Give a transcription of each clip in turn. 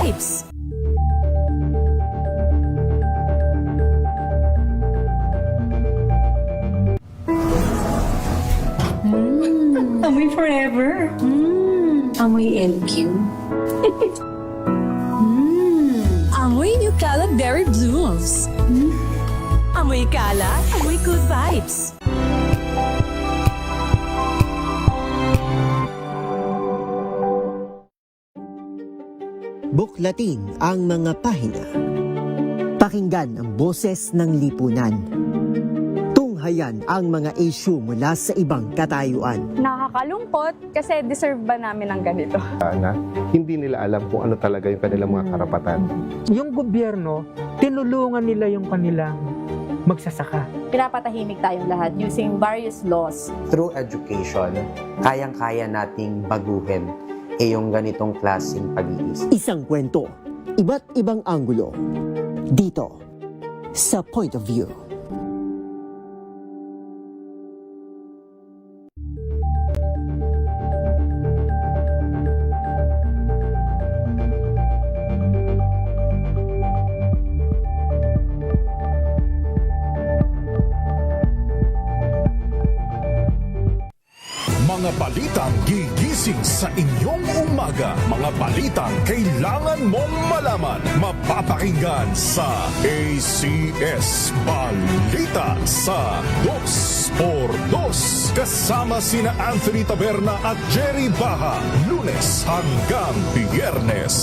vibes. Amoy forever. Amoy LQ. Amoy New Calab Berry Blooms. Amoy kalat, amoy good vibes. Buklatin ang mga pahina. Pakinggan ang boses ng lipunan. Tunghayan ang mga issue mula sa ibang katayuan. Nakakalungkot kasi deserve ba namin ng ganito? Na hindi nila alam kung ano talaga yung kanilang mga karapatan. Yung gobyerno, tinulungan nila yung kanilang magsasaka. Pinapatahimik tayong lahat using various laws. Through education, kayang-kaya nating baguhin yung ganitong klaseng pag-iisip. Isang kwento, iba't ibang anggulo. Dito, sa Point of View. Mga balitang gigising sa inyong umaga. Mga balitang kailangan mong malaman. Mapapakinggan sa ACS Balita sa 2x2. Kasama sina Anthony Taberna at Jerry Baha. Lunes hanggang Biyernes.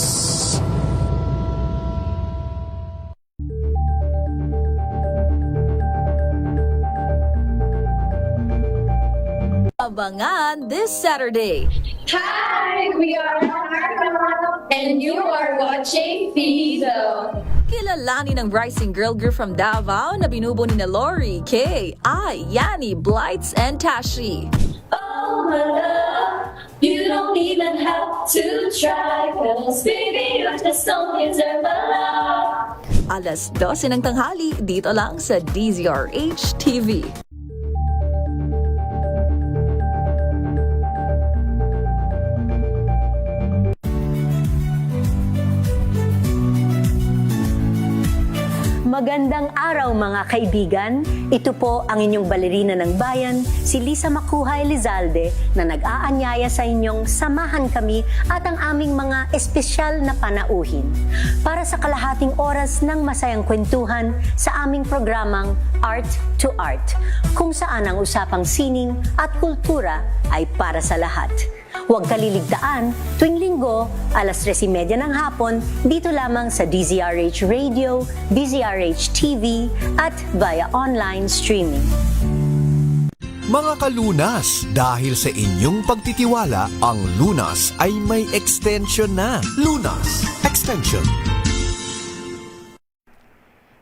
Abangan this Saturday. Hi, we are Marco, and you are watching Fido. Kilalanin ng rising girl group from Davao na binubuo ni Lori, Kay, I, Yani, Blights, and Tashi. Oh my love, you don't even have to try, 'cause baby, you just don't deserve my love. Alas 12 ng tanghali, dito lang sa DZRH TV. Magandang araw mga kaibigan. Ito po ang inyong balerina ng bayan, si Lisa Makuha Elizalde, na nag-aanyaya sa inyong samahan kami at ang aming mga espesyal na panauhin para sa kalahating oras ng masayang kwentuhan sa aming programang Art to Art, kung saan ang usapang sining at kultura ay para sa lahat. Huwag kaliligtaan, tuwing linggo, alas 3:30 ng hapon, dito lamang sa DZRH Radio, DZRH TV, at via online streaming. Mga kalunas, dahil sa inyong pagtitiwala, ang Lunas ay may extension na. Lunas Extension.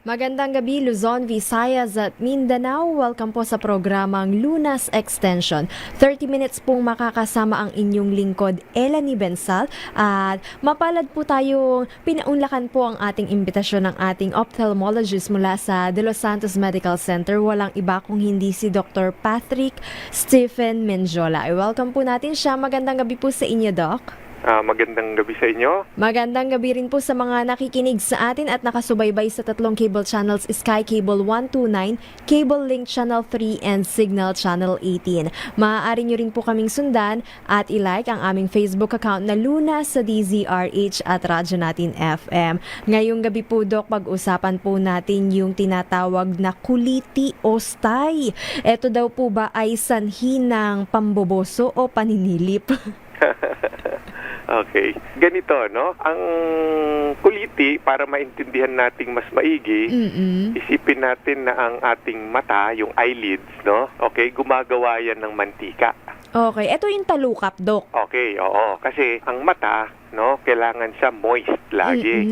Magandang gabi Luzon, Visayas at Mindanao. Welcome po sa programang Lunas Extension. 30 minutes pong makakasama ang inyong lingkod, Elanie Bensal. At mapalad po tayong pinaunlakan po ang ating imbitasyon ng ating ophthalmologist mula sa De Los Santos Medical Center. Walang iba kung hindi si Dr. Patrick Stephen Menjola. Welcome po natin siya. Magandang gabi po sa inyo, Doc. Magandang gabi sa inyo. Magandang gabi rin po sa mga nakikinig sa atin at nakasubaybay sa tatlong cable channels, Sky Cable 129, Cable Link Channel 3, and Signal Channel 18. Maaari nyo rin po kaming sundan at ilike ang aming Facebook account na Luna sa DZRH at Radyo Natin FM. Ngayong gabi po, Doc, pag-usapan po natin yung tinatawag na kuliti o stay. Ito daw po ba ay sanhi ng pamboboso o paninilip? Okay. Ganito, no? Ang kuliti, para maintindihan nating mas maigi, isipin natin na ang ating mata, yung eyelids, no? Okay, gumagawa yan ng mantika. Okay, ito yung talukap, Doc. Okay, oo. Kasi ang mata, no, kailangan siya moist lagi.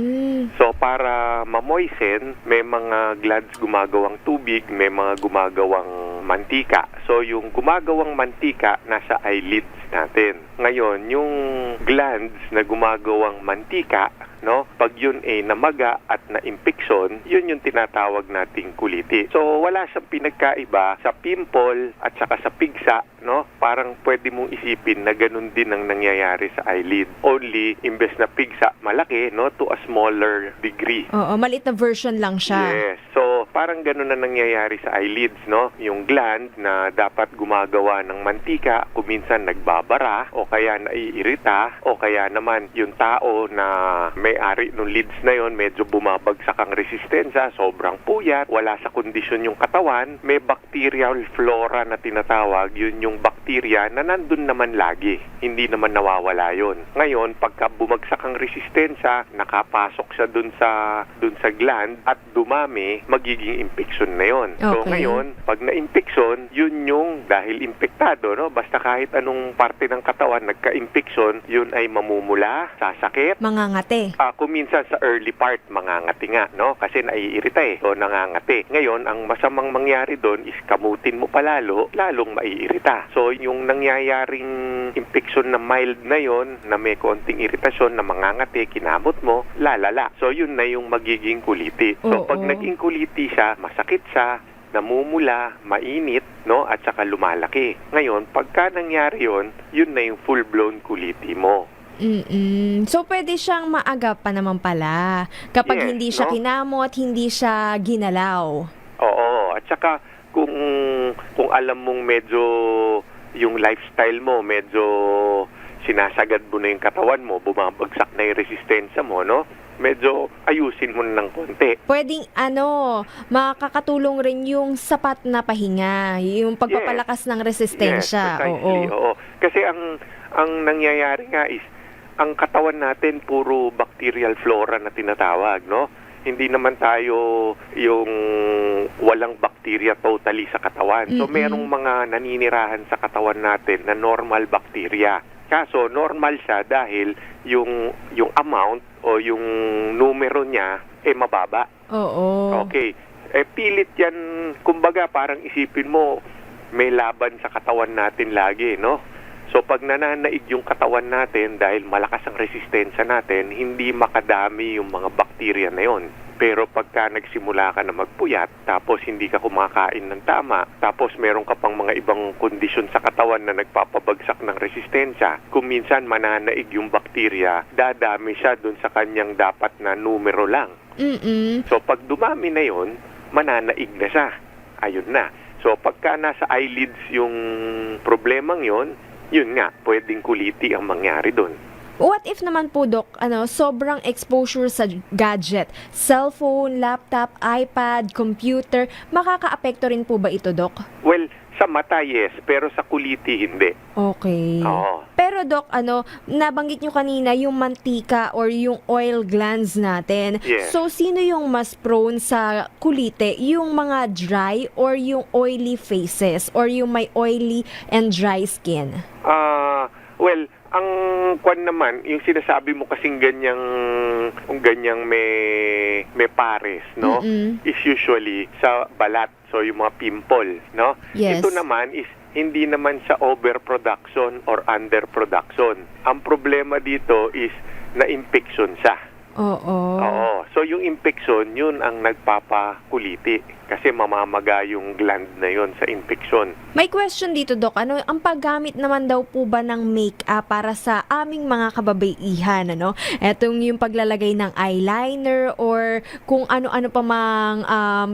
So, para ma-moisten, may mga glands gumagawang tubig, may mga gumagawang mantika. So, yung gumagawang mantika, nasa eyelids natin. Ngayon, yung glands na gumagawang mantika, no? Pag yun ay namaga at na-impeksyon, yun yung tinatawag nating kuliti. So wala siyang pinagkaiba sa pimple at saka sa pigsa, no? Parang pwede mong isipin na ganun din ang nangyayari sa eyelid. Only imbes na pigsa malaki, no, to a smaller degree. Oo, maliit na version lang siya. Yes. So parang ganun na nangyayari sa eyelids, no? Yung gland na dapat gumagawa ng mantika, kuminsan nagbabara o kaya naiirita o kaya naman yung tao na may-ari ng lids na yon medyo bumabagsak ang resistensya, sobrang puyat, wala sa kondisyon yung katawan, may bacterial flora na tinatawag, yun yung bakterya na nandun naman lagi, hindi naman nawawala yon. Ngayon, pagka bumagsak ang resistensya, nakapasok siya dun sa gland at dumami, magiging infection na yon. So Okay. ngayon, pag na-infection, yun yung dahil infektado, no? Basta kahit anong parte ng katawan nagka-infection, yun ay mamumula, sasakit, Mangangate. kuminsan sa early part, mangangati nga, no? Kasi naiirita so nangangati. Ngayon, ang masamang mangyari doon is kamutin mo palalo, lalong maiirita. So, yung nangyayaring infection na mild na yon, na may konting iritasyon, na mangangati, kinamot mo, lalala. So, yun na yung magiging kuliti. So, Oo. pag naging kuliti siya, masakit siya, namumula, mainit, no? At saka lumalaki. Ngayon, pagka nangyari yun na yung full-blown kuliti mo. So, pwede siyang maagap pa naman pala. Kapag Yes, hindi siya no? kinamot, hindi siya ginalaw. Oo, at saka kung alam mong medyo yung lifestyle mo, medyo sinasagad mo na yung katawan mo, bumabagsak na yung resistensya mo, no? Medyo ayusin mo na ng konti. Pwedeng makakatulong rin yung sapat na pahinga, yung pagpapalakas ng resistensya. Yes, precisely, oo. Kasi ang nangyayari nga is, ang katawan natin puro bacterial flora na tinatawag, no? Hindi naman tayo yung walang bakterya totally sa katawan. So, merong mga naninirahan sa katawan natin na normal bacteria. Kaso, normal siya dahil yung amount o yung numero niya mababa. Oo. Okay. Pilit yan, kumbaga parang isipin mo, may laban sa katawan natin lagi, no? So pag nananaig yung katawan natin dahil malakas ang resistensya natin, hindi makadami yung mga bakterya na yon. Pero pagka nagsimula ka na magpuyat, tapos hindi ka kumakain ng tama, tapos meron ka pang mga ibang kondisyon sa katawan na nagpapabagsak ng resistensya, kung minsan mananaig yung bakterya, dadami siya dun sa kanyang dapat na numero lang. So pag dumami na yon, mananaig na siya. Ayun na. So pagka nasa eyelids yung problemang yon, yun nga, pwedeng kuliti ang mangyari doon. What if naman po, Doc, sobrang exposure sa gadget, cellphone, laptop, iPad, computer, makakaapekto rin po ba ito, Doc? Well, sa mata, yes, pero sa kuliti, hindi. Okay. Oo. Pero Doc, nabanggit nyo kanina yung mantika or yung oil glands natin. Yes. So, sino yung mas prone sa kulite? Yung mga dry or yung oily faces or yung may oily and dry skin? Well, ang kwan naman, yung sinasabi mo kasing ganyang may pares, no? Is usually sa balat, so yung mga pimple, no? Yes. Ito naman is hindi naman sa overproduction or underproduction. Ang problema dito is na-infection siya. Oo. So yung infection, yun ang nagpapakuliti kasi mamamaga yung gland na yun sa infection. May question dito, Doc. Ang paggamit naman daw po ba ng make-up para sa aming mga kababaihan, Etong yung paglalagay ng eyeliner or kung ano-ano pa mang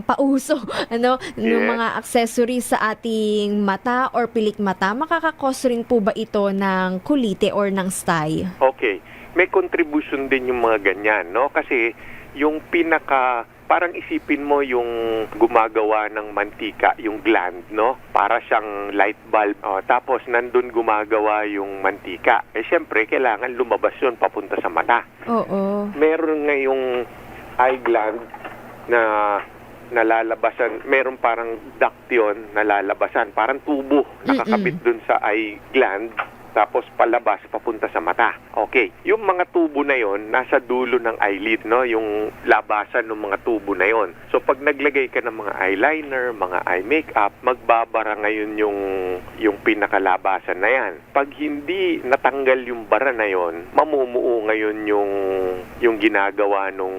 pauso, ng mga accessories sa ating mata or pilik mata, makakakos rin po ba ito ng kulite or ng sty? Okay. May contribution din yung mga ganyan, no? Kasi yung parang isipin mo yung gumagawa ng mantika, yung gland, no? Para siyang light bulb. Tapos nandun gumagawa yung mantika. Siyempre, kailangan lumabas yun papunta sa mata. Oo. Meron ngayong eye gland na nalalabasan. Meron parang duct yun, nalalabasan. Parang tubo nakakabit dun sa eye gland. tapos palabas papunta sa mata. Okay, yung mga tubo na yon nasa dulo ng eyelid, no? Yung labasan ng mga tubo na yon. So pag naglagay ka ng mga eyeliner, mga eye makeup, magbabara ngayon yung pinakalabasan na yan. Pag hindi natanggal yung bara na yon, mamumuo ngayon yung ginagawa nung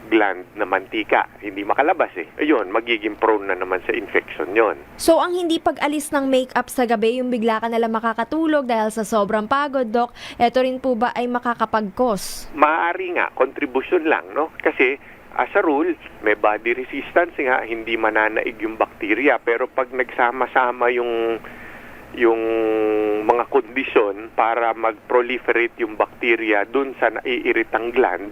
gland na mantika, hindi makalabas eh. Ayun, magiging prone na naman sa infection yon. So, ang hindi pag-alis ng makeup sa gabi, yung bigla ka nalang makakatulog dahil sa sobrang pagod, Doc, eto rin po ba ay makakapag-cause? Maaari nga, contribution lang, no? Kasi as a rule, may body resistance nga, hindi mananaig yung bacteria. Pero pag nagsama-sama yung mga kondisyon para mag-proliferate yung bacteria dun sa naiiritang gland,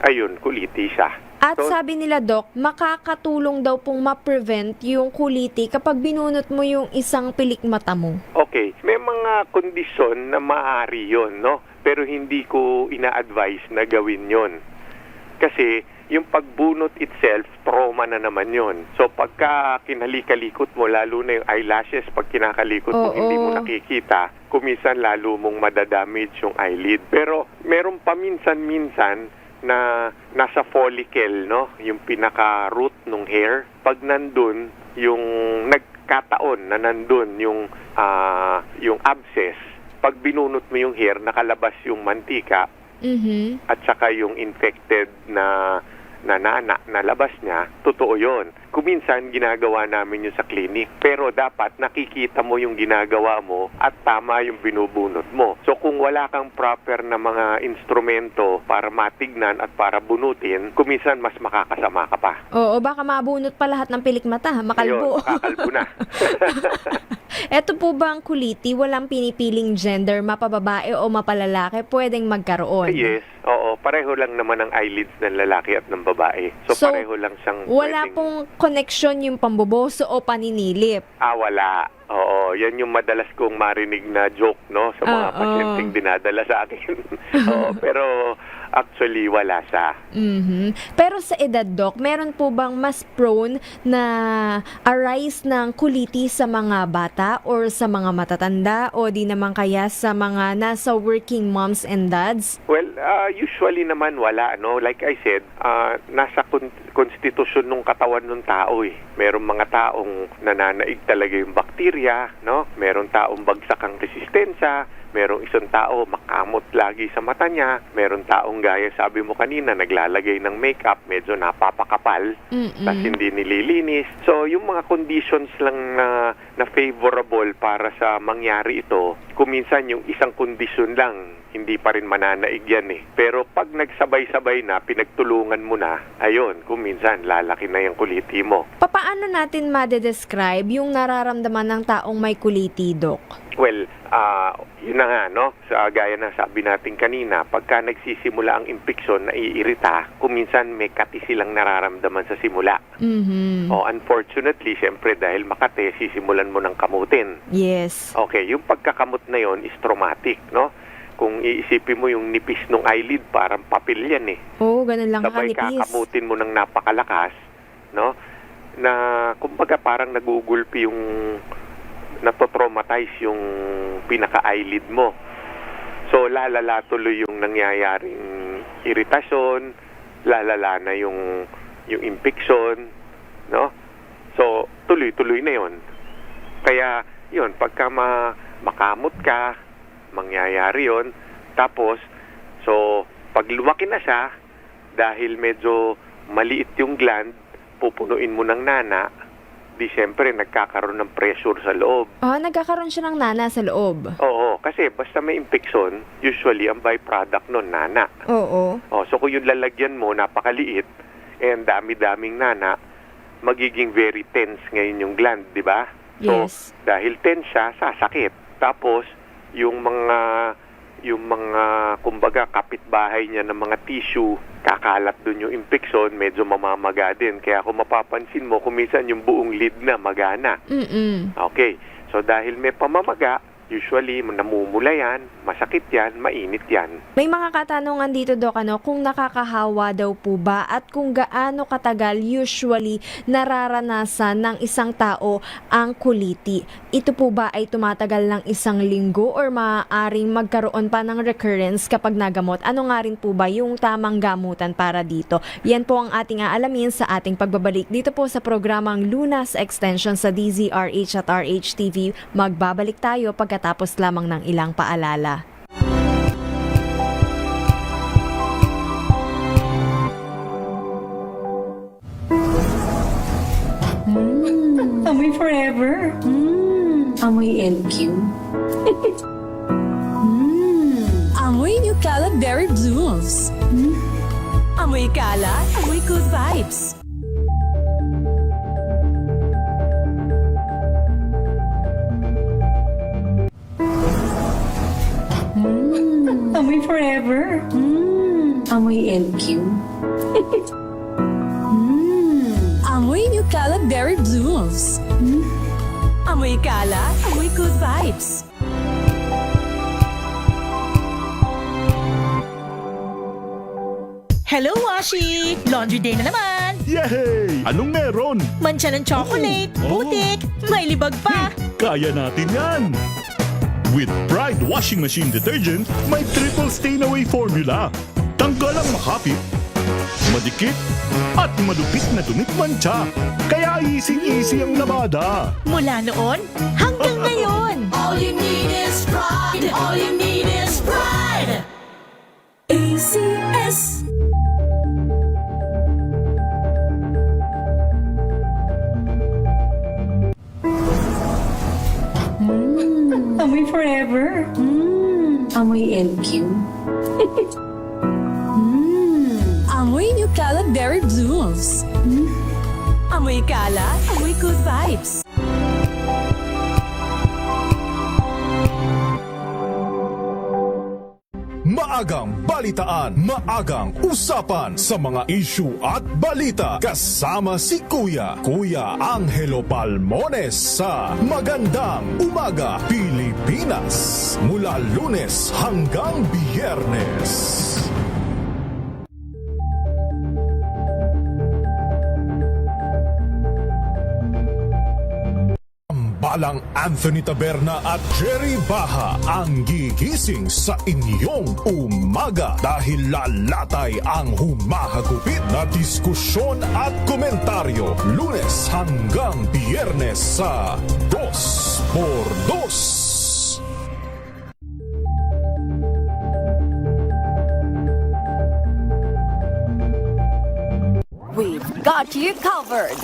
ayun, colitis siya. At sabi nila, Doc, makakatulong daw pong ma-prevent yung colitis kapag binunot mo yung isang pilik mata mo. Okay, may mga kondisyon na maaari yon, no? Pero hindi ko ina-advise na gawin yon. Kasi yung pagbunot itself, trauma na naman yon. So pagka kinalikalikot mo, lalo na yung eyelashes, pag kinakalikot mo, hindi mo nakikita, kuminsan lalo mong madadamage yung eyelid. Pero meron pa minsan-minsan na nasa follicle, no? Yung pinaka-root ng hair. Pag nandun, yung nagkataon na nandun yung abscess, pag binunot mo yung hair, nakalabas yung mantika, at saka yung infected na labas niya, totoo yon. Kuminsan, ginagawa namin yun sa clinic. Pero dapat nakikita mo yung ginagawa mo at tama yung binubunot mo. So kung wala kang proper na mga instrumento para matignan at para bunutin, kuminsan mas makakasama ka pa. Oo, baka mabunot pa lahat ng pilik mata, makalbo. Ayun, makakalbo na. Eto po ba ang colitis, walang pinipiling gender, mapababae o mapalalaki, pwedeng magkaroon? Yes, oo. Pareho lang naman ang eyelids ng lalaki at ng babae. So pareho lang siyang wala pwedeng... pong connection yung pamboboso o paninilip? Wala. Oo, yan yung madalas kong marinig na joke, no? Sa mga pasyenteng dinadala sa akin. Oo, pero actually wala siya. Pero sa edad, Doc, meron po bang mas prone na arise ng colitis sa mga bata or sa mga matatanda o di naman kaya sa mga nasa working moms and dads? Well, usually naman wala, no? Like I said, nasa konstitusyon ng katawan ng tao eh. Merong mga taong nananaig talaga yung bakterya, no? Merong taong bagsak ang resistensya, merong isang tao makamot lagi sa mata niya, merong taong gaya sabi mo kanina naglalagay ng makeup, medyo napapakapal, tapos hindi nililinis. So yung mga conditions lang na favorable para sa mangyari ito, kuminsan yung isang kondisyon lang, hindi pa rin mananaig yan eh. Pero pag nagsabay-sabay na, pinagtulungan mo na, ayun, kuminsan lalaki na yung colitis mo. Paano natin ma-describe yung nararamdaman ng taong may colitis, Doc? Well, yun na nga, no? Gaya na sabi natin kanina, pagka nagsisimula ang impeksyon, naiirita, kuminsan may kati silang nararamdaman sa simula. Unfortunately, syempre dahil makati, sisimulan mo ng kamutin. Yes. Okay, yung pagkakamot na yon is traumatic, no? Kung iisipin mo yung nipis ng eyelid, parang papel yan eh. Oo, ganun lang sabay kanipis. kakamutin mo ng napakalakas, no? Na kumbaga parang nagugulpi yung nato-traumatize yung pinaka-eyelid mo. So lalala tuloy yung nangyayaring iritasyon, lalala na yung infection, no? So tuloy-tuloy na yon. Kaya yon, pagka makamot ka, mangyayari yon. Tapos so pag lumaki na siya, dahil medyo maliit yung gland, pupunuin mo ng nana, di syempre nagkakaroon ng pressure sa loob. Nagkakaroon siya ng nana sa loob. Oo, kasi basta may infection, usually ang byproduct nun, nana. Oo. So kung yung lalagyan mo, napakaliit, and dami-daming nana, magiging very tense ngayon yung gland, di ba? Yes. So, dahil tense siya, sasakit. Tapos, yung mga kumbaga kapitbahay niya ng mga tissue, kakalat dun yung infection, medyo mamamaga din. Kaya kung mapapansin mo, kuminsan yung buong lid na magana. Okay. So dahil may pamamaga, usually namumula yan, masakit yan, mainit yan. May mga katanungan dito, Doc, kung nakakahawa daw po ba at kung gaano katagal usually nararanasan ng isang tao ang kuliti. Ito po ba ay tumatagal ng 1 linggo or maaaring magkaroon pa ng recurrence kapag nagamot? Ano nga rin po ba yung tamang gamutan para dito? Yan po ang ating aalamin sa ating pagbabalik dito po sa programang Lunas Extension sa DZRH at RHTV. Magbabalik tayo pagkatapos lamang ng ilang paalala. Amoy forever. Amoy LQ. Amoy New Cala Berry Blooms. Amoy Cala, amoy good vibes. Amoy forever. Amoy LQ. Amoy New Cala Berry Blooms. Amoy Cala, amoy good vibes. Hello, Washi! Laundry day na naman! Yay! Anong meron? Mancha ng chocolate, putik, may libag pa! Kaya natin yan! With Pride Washing Machine Detergent, may triple stain-away formula. Tanggalang makapit, madikit, at malupit na dumit mancha. Kaya easy-easy ang labada. Mula noon hanggang ngayon! All you need is pride. All you need is pride. ACS. Amoy forever. Amoy LQ. Amoy New Cala Berry Blooms. Amoy Cala, amoy good vibes. Maagang balitaan, maagang usapan sa mga issue at balita. Kasama si Kuya Angelo Palmones sa Magandang Umaga Pilipinas. Mula Lunes hanggang Biyernes. Balang Anthony Taberna at Jerry Baha ang gigising sa inyong umaga dahil lalatay ang humahagupit na diskusyon at komentaryo Lunes hanggang Biyernes sa 2x2. We've got you covered.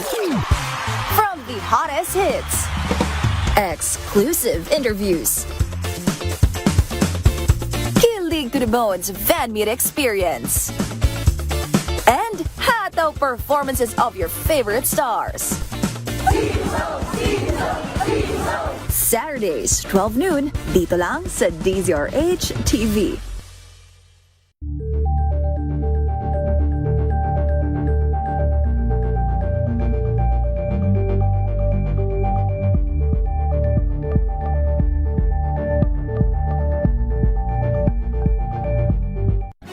From the hottest hits, exclusive interviews, kilig to the bones fan meet experience, and hataw performances of your favorite stars. Saturdays, 12 noon, dito lang sa DZRH TV.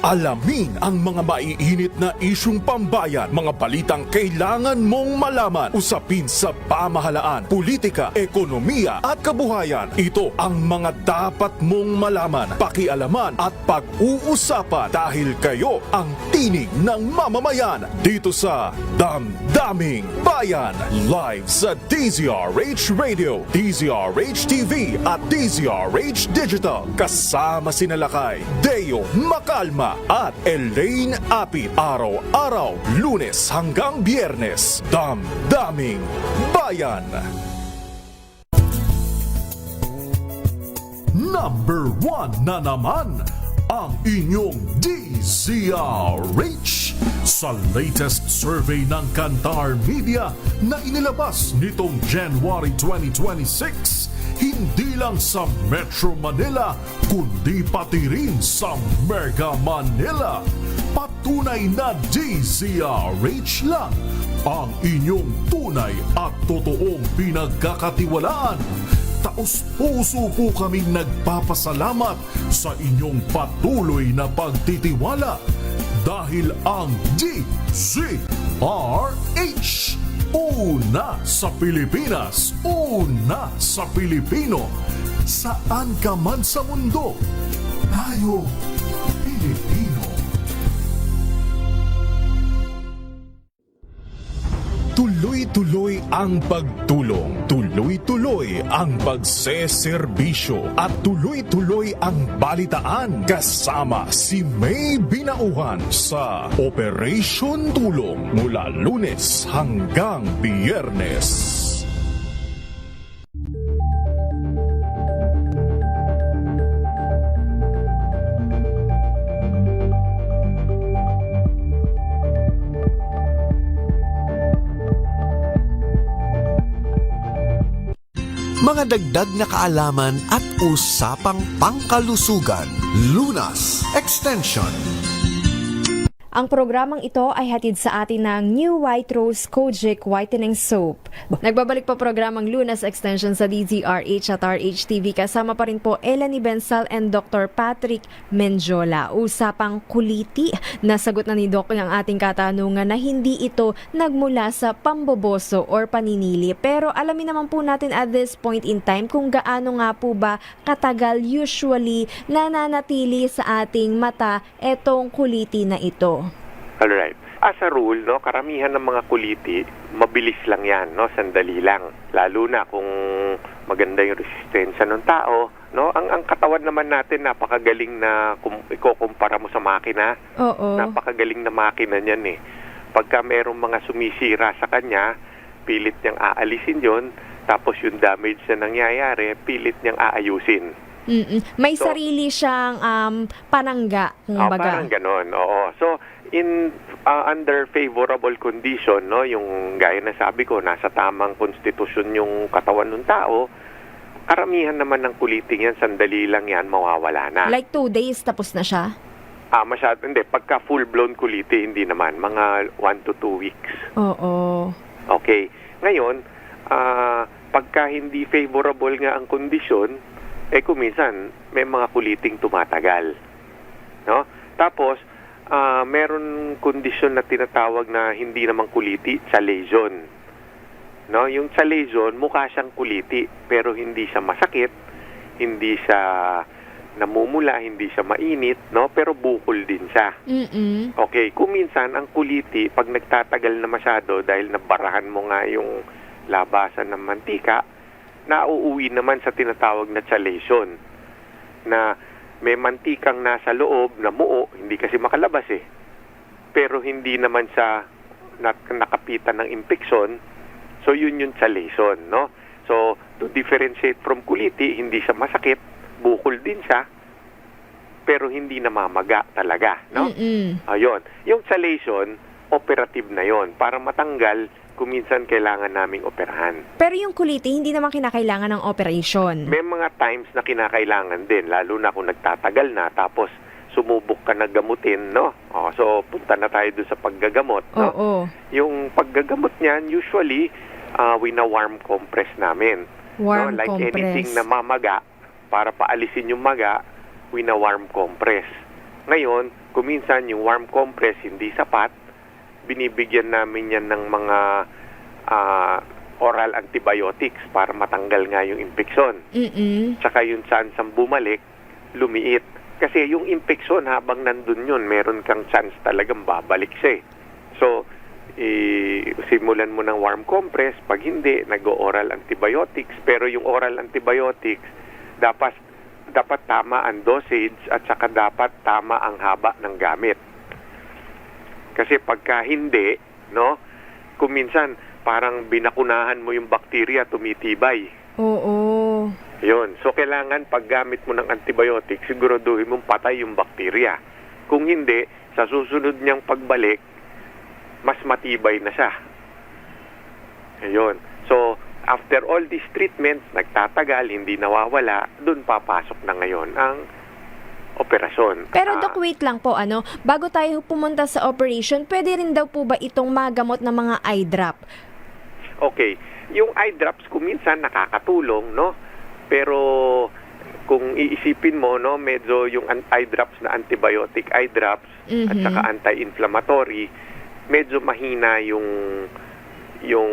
Alamin ang mga maiinit na isyung pambayan, mga balitang kailangan mong malaman, usapin sa pamahalaan, politika, ekonomiya at kabuhayan. Ito ang mga dapat mong malaman, pakialaman at pag-uusapan dahil kayo ang tinig ng mamamayan dito sa Damdaming Bayan. Live sa DZRH Radio, DZRH TV at DZRH Digital. Kasama sinalakay Deo Macalma at Elaine Apit. Araw-araw, Lunes hanggang Biyernes. Damdaming Bayan. Number 1 na naman ang inyong DZRH sa latest survey ng Kantar Media na inilabas nitong January 2026. Hindi lang sa Metro Manila, kundi pati rin sa Mega Manila. Patunay na DZRH lang ang inyong tunay at totoong pinagkakatiwalaan. Taos-puso po kaming nagpapasalamat sa inyong patuloy na pagtitiwala dahil ang DZRH, una sa Pilipinas, una sa Pilipino, saan ka man sa mundo, tayo Pilipino. Tuloy-tuloy ang pagtulong, tuloy-tuloy ang pagseserbisyo at tuloy-tuloy ang balitaan kasama si May Binauhan sa Operation Tulong mula Lunes hanggang Biyernes. Mga dagdag na kaalaman at usapang pangkalusugan. Lunas Extension. Ang programang ito ay hatid sa atin ng New White Rose Kojic Whitening Soap. Nagbabalik po programang Lunas Extension sa DZRH at RHTV. Kasama pa rin po Elanie Bensal and Dr. Patrick Menjola. Usapang kuliti. Nasagot na ni Doc ang ating katanungan na hindi ito nagmula sa pamboboso or paninili. Pero alamin naman po natin at this point in time kung gaano nga po ba katagal usually nananatili sa ating mata etong kuliti na ito. Alright. As a rule, no, karamihan ng mga kuliti, mabilis lang yan, no, sandali lang. Lalo na kung maganda yung resistensya ng tao, no. Ang katawan naman natin napakagaling na kung ikukumpara mo sa makina. Oo. Napakagaling na makina niyan eh. Pagka merong mga sumisira sa kanya, pilit niyang aalisin 'yon, tapos yung damage na nangyayari, pilit niyang aayusin. May sarili siyang panangga, kumbaga. Parang ganon, oo. So, under favorable condition, no, yung gaya na sabi ko, nasa tamang konstitusyon yung katawan ng tao, karamihan naman ng kuliting yan, sandali lang yan, mawawala na. Like 2 days, tapos na siya? Masyado, hindi. Pagka full-blown kuliti, hindi naman. Mga 1 to 2 weeks. Oo. Okay. Ngayon, pagka hindi favorable nga ang kondisyon, kuminsan, may mga kuliting tumatagal. No? Tapos, meron kondisyon na tinatawag na hindi naman kuliti, chalazion. No, yung chalazion mukha siyang kuliti pero hindi siya masakit, hindi siya namumula, hindi siya mainit, no, pero bukol din siya. Okay, kung minsan ang kuliti pag nagtatagal na masyado dahil nabarahan mo nga yung labasan ng mantika, nauuwi naman sa tinatawag na chalazion na may mantikang nasa loob na muo, hindi kasi makalabas eh. Pero hindi naman siya nakapitan ng impeksyon, so yun yung chalazion, no? So, to differentiate from kuliti, hindi siya masakit, bukol din siya, pero hindi namamaga talaga, no? Ayun. Yung chalazion, operative na yon. Para matanggal, kuminsan kailangan naming operahan. Pero yung kuliti, hindi naman kinakailangan ng operation. May mga times na kinakailangan din, lalo na kung nagtatagal na, tapos sumubok ka na gamutin, no? So, punta na tayo doon sa paggagamot, no? Oo. Yung paggagamot niyan, usually, wina-warm compress namin. Warm no? Like compress. anything na mamaga, para paalisin yung maga, wina-warm compress. Ngayon, kuminsan yung warm compress hindi sapat, binibigyan namin yan ng mga oral antibiotics para matanggal nga yung impeksyon. Tsaka yung chance ang bumalik, lumiit. Kasi yung impeksyon habang nandun yun, meron kang chance talagang babalik siya. So, simulan mo ng warm compress. Pag hindi, nag-oral antibiotics. Pero yung oral antibiotics, dapat tama ang dosage at saka dapat tama ang haba ng gamit. Kasi pagka hindi, no, kuminsan parang binakunahan mo yung bakterya, tumitibay. Oo. Yun. So, kailangan paggamit mo ng antibiotic, siguraduhin mong patay yung bakterya. Kung hindi, sa susunod niyang pagbalik, mas matibay na siya. Ayun. So, after all these treatments, nagtatagal, hindi nawawala, dun papasok na ngayon ang operasyon. Pero Doc, wait lang po, bago tayo pumunta sa operation, pwede rin daw po ba itong magamot ng mga eye drop? Okay. Yung eye drops kuminsan nakakatulong, no? Pero kung iisipin mo, no, medyo yung eye drops na antibiotic eye drops at saka anti-inflammatory, medyo mahina yung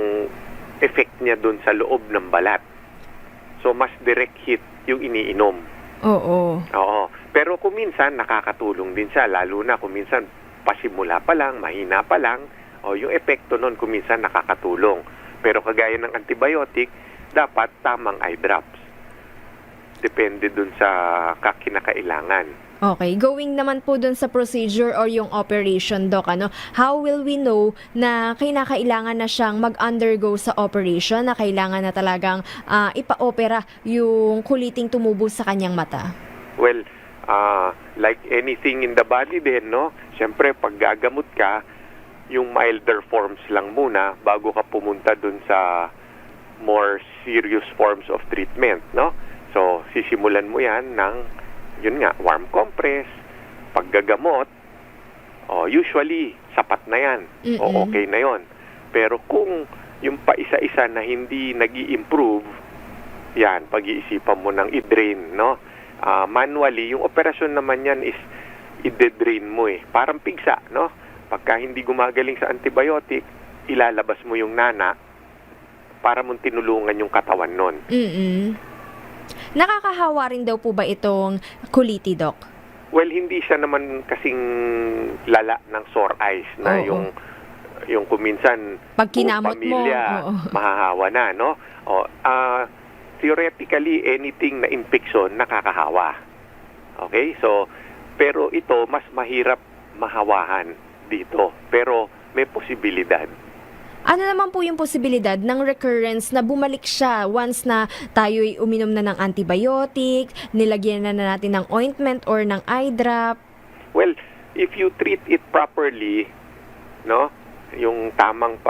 effect niya dun sa loob ng balat. So mas direct hit yung iniinom. Oo. Oo. Pero kung minsan nakakatulong din siya, lalo na kung minsan pasimula pa lang, mahina pa lang, yung epekto nun kung minsan nakakatulong. Pero kagaya ng antibiotic, dapat tamang eye drops. Depende dun sa kinakailangan. Okay, going naman po dun sa procedure or yung operation, Doc, how will we know na kinakailangan na siyang mag-undergo sa operation, na kailangan na talagang ipa-opera yung kuliting tumubo sa kanyang mata? Well, like anything in the body din, no? Siyempre, pag gagamot ka, yung milder forms lang muna bago ka pumunta dun sa more serious forms of treatment, no? So, sisimulan mo yan ng yun nga, warm compress, paggagamot, usually, sapat na yan. O okay na yon. Pero kung yung paisa-isa na hindi nag-i-improve, yan, pag-iisipan mo ng i-drain, no? Manually, yung operasyon naman yan is i-drain mo Parang pigsa, no? Pagka hindi gumagaling sa antibiotic, ilalabas mo yung nana para mong tinulungan yung katawan nun. Nakakahawa rin daw po ba itong kuliti, Doc? Well, hindi siya naman kasing lala ng sore eyes na yung kuminsan pag kinamot pamilya, mo, mahahawa na, no? Theoretically, anything na infection nakakahawa. Okay? So, pero ito, mas mahirap mahawahan dito. Pero may posibilidad. Ano naman po yung posibilidad ng recurrence na bumalik siya once na tayo'y uminom na ng antibiotic, nilagyan na natin ng ointment or ng eye drop? Well, if you treat it properly, no, yung tamang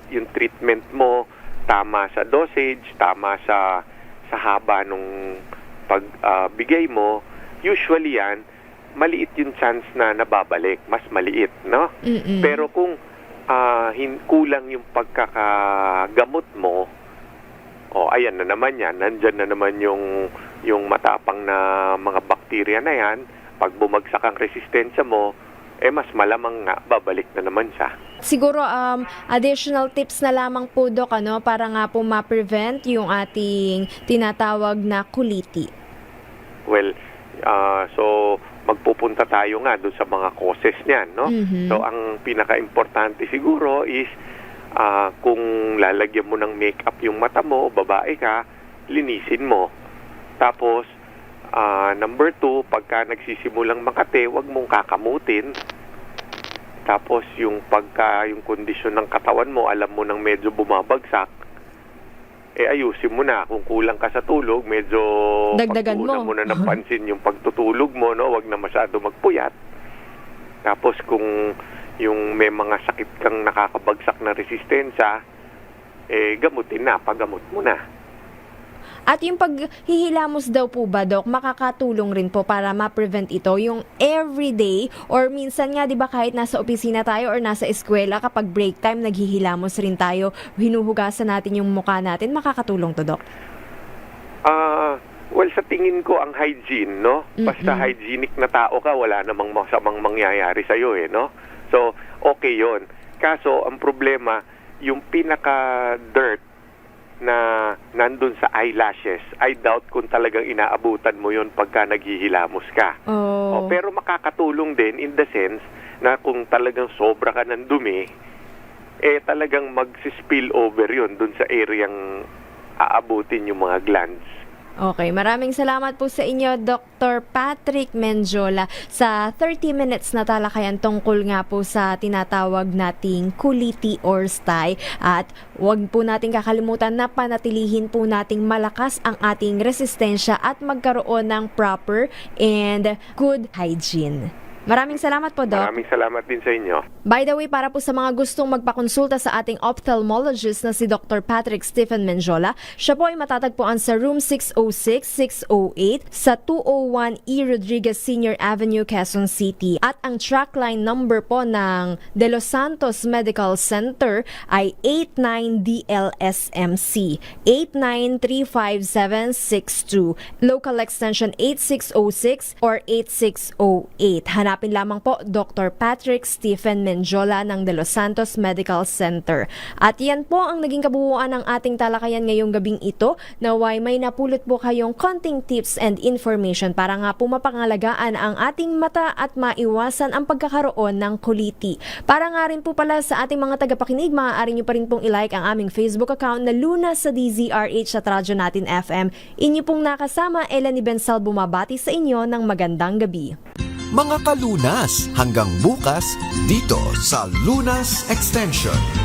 yung treatment mo, tama sa dosage, tama sa haba nung pagbigay mo, usually yan, maliit yung chance na nababalik, mas maliit, no? Pero kung kulang yung pagkakagamot mo, ayan na naman yan, nandyan na naman yung matapang na mga bakterya na yan, pag bumagsak ang resistensya mo, mas malamang nga, babalik na naman siya. Siguro, additional tips na lamang po, Doc, para nga po ma-prevent yung ating tinatawag na kuliti. Well, so magpupunta tayo nga doon sa mga causes niyan, no? So ang pinaka-importante siguro is kung lalagyan mo ng makeup yung mata mo, babae ka, linisin mo. Tapos number 2, pagka nagsisimulang makate, wag mong kakamutin. Tapos yung kondisyon ng katawan mo, alam mo nang medyo bumabagsak, ayusin mo na. Kung kulang ka sa tulog, medyo dagdagan mo na ng pansin yung pagtutulog mo, no? Wag na masyado magpuyat. Tapos kung yung may mga sakit kang nakakabagsak na resistensya, gamutin na, paggamot mo na. At yung paghihilamos daw po ba, Doc, makakatulong rin po para ma-prevent ito, yung everyday, or minsan nga, di ba, kahit nasa opisina tayo or nasa eskwela, kapag break time, naghihilamos rin tayo, hinuhugasan natin yung mukha natin, makakatulong to, Doc? Well, sa tingin ko, ang hygiene, no? Basta hygienic na tao ka, wala namang masamang mangyayari sa'yo, no? So, okay yon. Kaso, ang problema, yung pinaka-dirt na nandun sa eyelashes, I doubt kung talagang inaabutan mo yun pagka naghihilamos ka. Pero makakatulong din in the sense na kung talagang sobra ka ng dumi, talagang mag-spill over yun dun sa areang aabutin yung mga glands. Okay, maraming salamat po sa inyo, Dr. Patrick Menjola, sa 30 minutes na talakayan tungkol nga po sa tinatawag nating kuliti or sty. At wag po nating kakalimutan na panatilihin po nating malakas ang ating resistensya at magkaroon ng proper and good hygiene. Maraming salamat po, Doc. Maraming salamat din sa inyo. By the way, para po sa mga gustong magpakonsulta sa ating ophthalmologist na si Dr. Patrick Stephen Menjola, siya po ay matatagpuan sa room 606-608 sa 201 E. Rodriguez Sr. Avenue, Quezon City. At ang trackline number po ng De Los Santos Medical Center ay 89DLSMC 8935762, local extension 8606 or 8608. Hanapin lamang po Dr. Patrick Stephen Menjola ng De Los Santos Medical Center. At yan po ang naging kabuuan ng ating talakayan ngayong gabing ito. Naway may napulot po kayong konting tips and information para nga po mapangalagaan ang ating mata at maiwasan ang pagkakaroon ng kuliti. Para nga rin po pala sa ating mga tagapakinig, maaari nyo pa rin pong ilike ang aming Facebook account na Lunas sa DZRH at Radyo Natin FM. Inyo pong nakasama, Eleni Bensal bumabati sa inyo ng magandang gabi. Mga kalunas, hanggang bukas dito sa Lunas Extension.